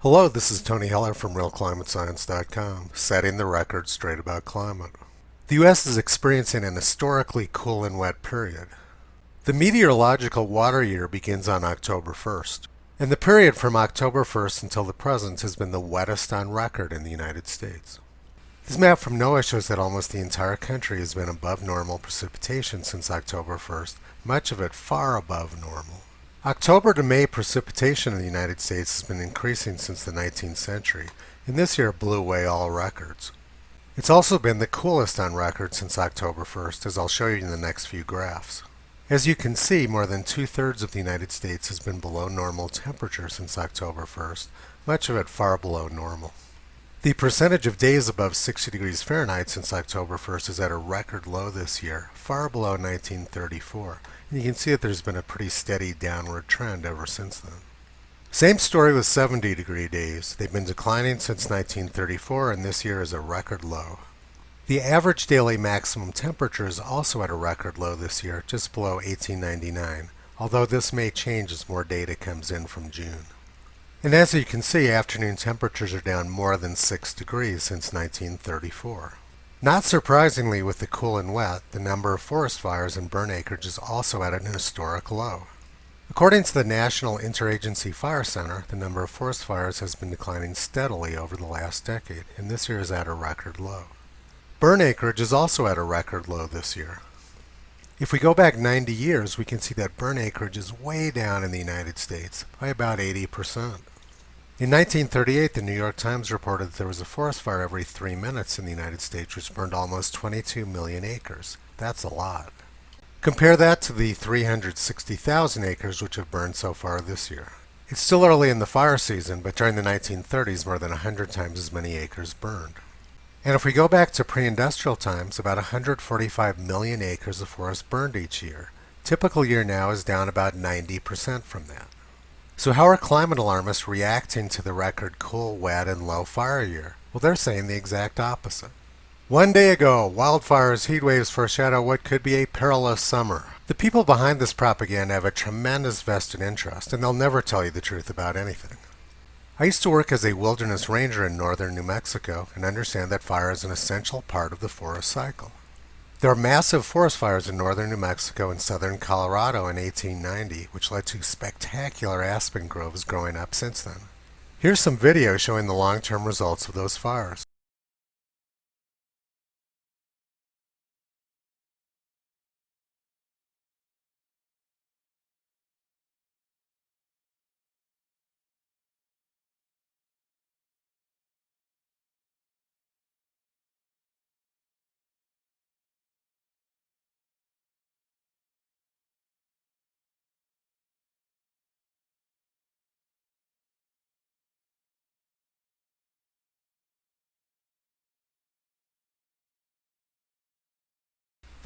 Hello, this is Tony Heller from RealClimateScience.com, setting the record straight about climate. The U.S. is experiencing an historically cool and wet period. The meteorological water year begins on October 1st, and the period from October 1st until the present has been the wettest on record in the United States. This map from NOAA shows that almost the entire country has been above normal precipitation since October 1st, much of it far above normal. October to May precipitation in the United States has been increasing since the 19th century, and this year blew away all records. It's also been the coolest on record since October 1st, as I'll show you in the next few graphs. As you can see, more than two-thirds of the United States has been below normal temperature since October 1st, much of it far below normal. The percentage of days above 60 degrees Fahrenheit since October 1st is at a record low this year, far below 1934. And you can see that there's been a pretty steady downward trend ever since then. Same story with 70 degree days. They've been declining since 1934, and this year is a record low. The average daily maximum temperature is also at a record low this year, just below 1899, although this may change as more data comes in from June. And as you can see, afternoon temperatures are down more than 6 degrees since 1934. Not surprisingly, with the cool and wet, the number of forest fires and burn acreage is also at an historic low. According to the National Interagency Fire Center, the number of forest fires has been declining steadily over the last decade, and this year is at a record low. Burn acreage is also at a record low this year. If we go back 90 years, we can see that burn acreage is way down in the United States, by about 80%. In 1938, the New York Times reported that there was a forest fire every 3 minutes in the United States, which burned almost 22 million acres. That's a lot. Compare that to the 360,000 acres which have burned so far this year. It's still early in the fire season, but during the 1930s, more than 100 times as many acres burned. And if we go back to pre-industrial times, about 145 million acres of forest burned each year. Typical year now is down about 90% from that. So how are climate alarmists reacting to the record cool, wet, and low fire year? Well, they're saying the exact opposite. One day ago, wildfires, heat waves foreshadow what could be a perilous summer. The people behind this propaganda have a tremendous vested interest, and they'll never tell you the truth about anything. I used to work as a wilderness ranger in northern New Mexico and understand that fire is an essential part of the forest cycle. There were massive forest fires in northern New Mexico and southern Colorado in 1890, which led to spectacular aspen groves growing up since then. Here's some video showing the long-term results of those fires.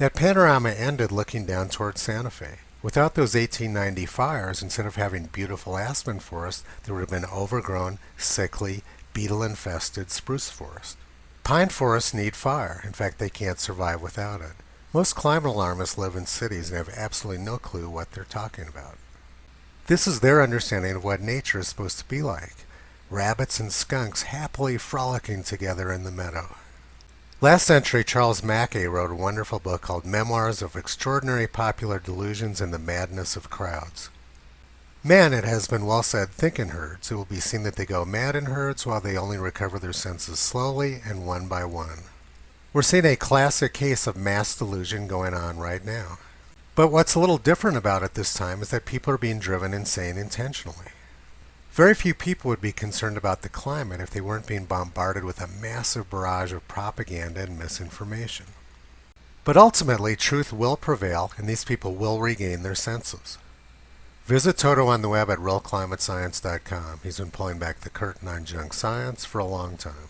That panorama ended looking down towards Santa Fe. Without those 1890 fires, instead of having beautiful aspen forest, there would have been overgrown, sickly, beetle-infested spruce forest. Pine forests need fire. In fact, they can't survive without it. Most climate alarmists live in cities and have absolutely no clue what they're talking about. This is their understanding of what nature is supposed to be like. Rabbits and skunks happily frolicking together in the meadow. Last century, Charles Mackay wrote a wonderful book called Memoirs of Extraordinary Popular Delusions and the Madness of Crowds. Men, it has been well said, think in herds. It will be seen that they go mad in herds while they only recover their senses slowly and one by one. We're seeing a classic case of mass delusion going on right now. But what's a little different about it this time is that people are being driven insane intentionally. Very few people would be concerned about the climate if they weren't being bombarded with a massive barrage of propaganda and misinformation. But ultimately, truth will prevail, and these people will regain their senses. Visit Toto on the web at realclimatescience.com. He's been pulling back the curtain on junk science for a long time.